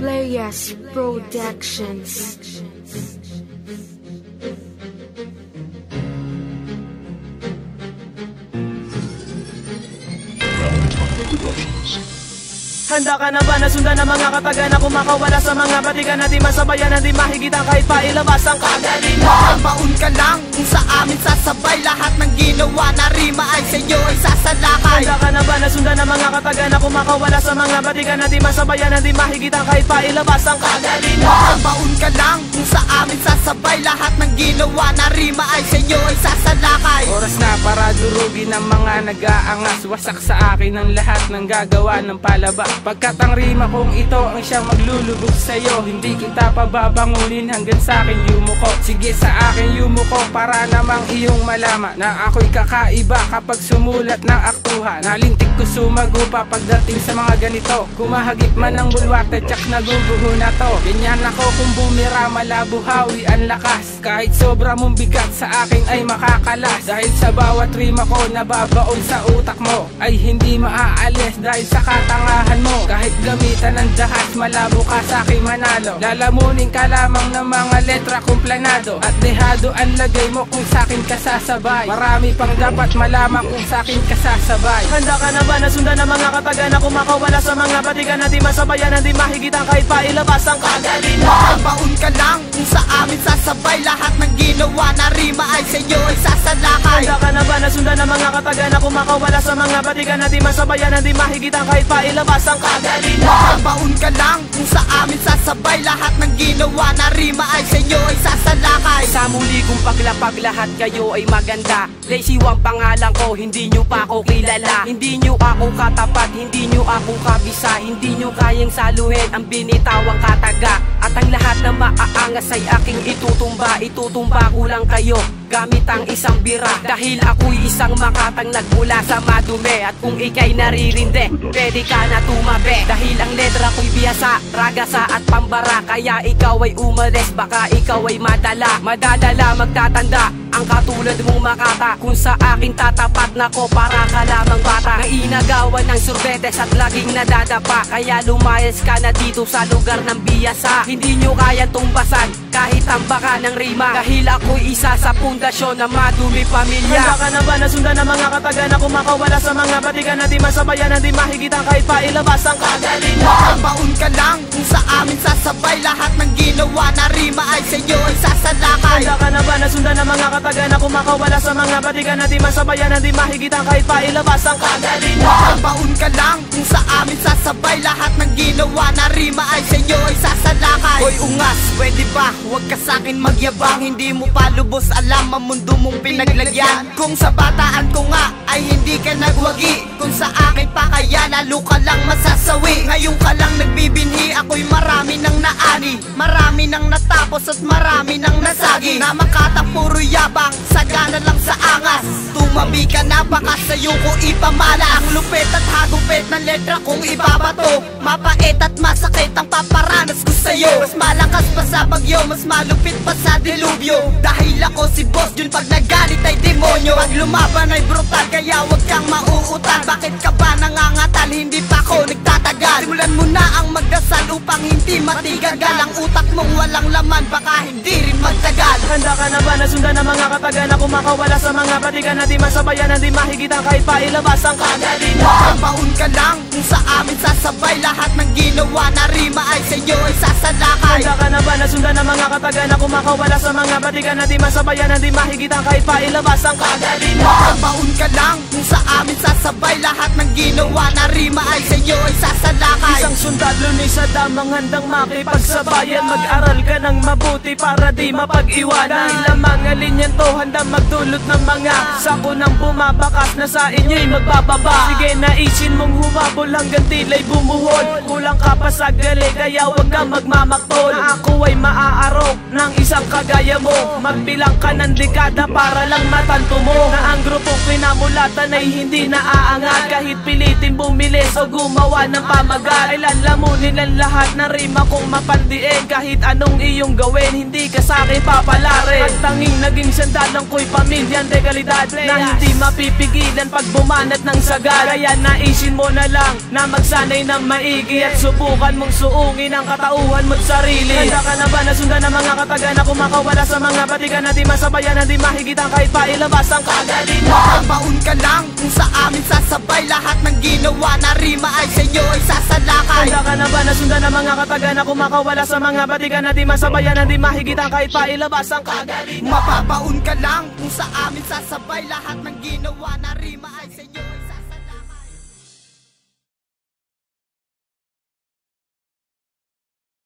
Playas Productions. Handa ka na ba na sundan ng mga kataga na kumakawala sa mga batikan na di masabayan na di mahigitan kahit pa ilabas ang kagalingan? Baon ka lang kung sa amin sasabay, lahat ng ginawa na rima ay sa'yo ay sasalakay. Handa ka na ba na sundan ng mga kataga na kumakawala sa mga batikan na di masabayan na di mahigitan kahit pa ilabas ang kagalingan? Baon ka lang kung sa amin sasabay, lahat ng ginawa na rima ay sa'yo ay sasalakay. Oras na para durugin ng mga nag-aangas, wasak sa akin ang lahat ng gagawa ng palaba. Pagkat ang rima kong ito ang siyang maglulubog sa'yo, hindi kita pababangunin hanggang sa akin yumuko. Sige sa akin yumuko para namang iyong malaman na ako'y kakaiba kapag sumulat ng aktuhan. Nalintik ko sumagupa pagdating sa mga ganito, kumahagip man ang bulwarte tsak naguguho na to. Ganyan ako kung bumira, malabuhawi ang lakas, kahit sobra mong bigat sa akin ay makakalas. Dahil sa bawat rima ko nababaon sa utak mo ay hindi maaalis dahil sa katangahan mo. Kahit gamitan ng dahas, malabo ka sa aking manalo. Lalamunin ka lamang ng mga letra kong planado, at dehado ang lagay mo kung sa akin kasasabay. Marami pang dapat malaman kung sa akin kasasabay. Handa ka na ba na sundan ng mga kataga na kumakawala sa mga batikan na di masabayan na di mahigitan kahit pa ilabas ang kagalingan? Baon ka lang kung sa amin sasabay, lahat ng ginawa na rima ay sa'yo ay sasalakay. Handa ka na ba na sundan ng mga kataga na kumakawala sa mga batikan na di masabayan na di mahigitan kahit pa ilabas ang kagalingan? Baon ka lang kung sa amin sasabay, lahat ng ginawa na rima ay sa'yo ay sasalakay. Sa muli kong paglapag lahat kayo ay maganda. Lazy ang pangalan ko, hindi nyo pa ako kilala. Hindi nyo ako katapat, hindi nyo ako kabisa. Hindi nyo kayang saluhin ang binitawang kataga. At ang lahat na maaangas ay aking itutumba. Itutumba ko lang kayo gamit ang isang bira, dahil ako'y isang makatang nagmula sa madumi. At kung ika'y naririndi, pwede ka na tumabi, dahil ang letra ko'y biyasa, ragasa at pambara. Kaya ikaw ay umalis, baka ikaw ay madadala magtatanda ang katulad mong makata. Kung sa akin tatapat na ko, para ka lamang bata na inagawan ng surbetes at laging nadadapa. Kaya lumayas ka na dito sa lugar ng biyasa. Hindi nyo kaya tumbasan kahit tambaka ng rima, dahil ako'y isa sa pundasyon na madumi pamilya. Handa ka na ba na sundan ng mga kataga na kumakawala sa mga batikan na di masabayan na di mahigitan kahit pa ilabas ang kagalingan? Baon ka lang kung sa amin sasabay, lahat ng ginawa na rima ay sa'yo ay sasalakay. Handa ka na ba na sundan ng mga kataga na kumakawala sa mga batikan na di masabayan na di mahigitan kahit pa ilabas ang kagalingan? Baon ka lang kung sa amin sasabay, lahat ng ginawa na rima ay sa'yo ay sasalakay. Hoy ungas, pwede ba huwag ka sa'kin magyabang? Hindi mo pa lubos alam ang mundo mong pinaglagyan. Kung sa bataan ko nga ay hindi ka nagwagi, kung sa akin pa kaya lalo ka lang masasawi. Ngayon ka lang nagbibinhi, ako'y marami nang naani, marami nang natapos at marami nang nasagi. Na makatang puro yabang, sagana lang sa angas. Tumabi ka na, baka sa'yo ko ipamala ang lupit at hagupit ng letra kong ibabato. Mapait at masakit ang paparanas ko sa'yo. Mas malakas pa sa bagyo, mas malupit pa sa dilubyo, dahil ako si Boss Jun, pag nagalit ay demonyo. Pag lumaban ay brutal, kaya wag kang mauutal. Bakit ka ba nangangatal, hindi pa ako nagtatagal? Simulan mo na ang magdasal upang hindi matigagal. Ang utak mong walang laman, baka hindi rin magtagal. Handa ka na ba na sundan ng mga kataga na kumakawala sa mga batikan na di masabayan na di mahigitan kahit pa ilabas ang kagalingan? Baon ka lang kung sa amin sasabay, lahat ng ginawa na rima ay sa'yo ay sasalakay. Handa ka na ba na sundan ng mga kataga na kumakawala sa mga batikan na di masabayan na di mahigitan kahit pa ilabas ang kagalingan? Baon ka lang kung sa amin sasabay, lahat ng ginawa na rima ay sa'yo ay sasalakay. Isang sundalo ni Saddam ang handang makipagsabayan. Mag-aral ka ng mabuti para di mapag-iwanan. Ilang mga linyan to handang magdulot ng mga sako nang bumabakas na sa inyo'y magbababa. Sige naisin mong humabol hanggang tila'y bumuhol. Kulang ka pa sa gali, kaya wag kang magmamaktol. Na ako ay maaarok ng isang kagaya mo. Magbilang ka ng dekada para lang matanto mo na ang grupong pinamulatan ay hindi naaangat. Kahit pilitin bumilis o gumawa ng pamamagal. Kailan lamunin ang lahat na rima kong mapandiin. Kahit anong iyong gawin, hindi ka sa'kin papalarin. At tanging naging sandalang ko'y pamilyang dekalidad na hindi mapipigilan pag bumanat ng sagad. Kaya naisin mo na lang na magsanay ng maigi at subukan mong suungin ang katauhan mo't sarili. Handa ka na ba na sundan ang mga kataga na kumakawala sa mga batikan na di masabayan, na di mahigitan kahit pa ilabas ang kagalingan? Mapapaun ka lang kung sa amin sasabay. Lahat ng ginawa na rima ay sa'yo ay sasalakay. Handa ka na ba na sundan ang mga kataga na kumakawala sa mga batikan na di masabayan, na di mahigitan kahit pa ilabas ang kagalingan? Mapapaun ka lang kung sa amin sasabay. Lahat ng ginawa na rima ay sa'yo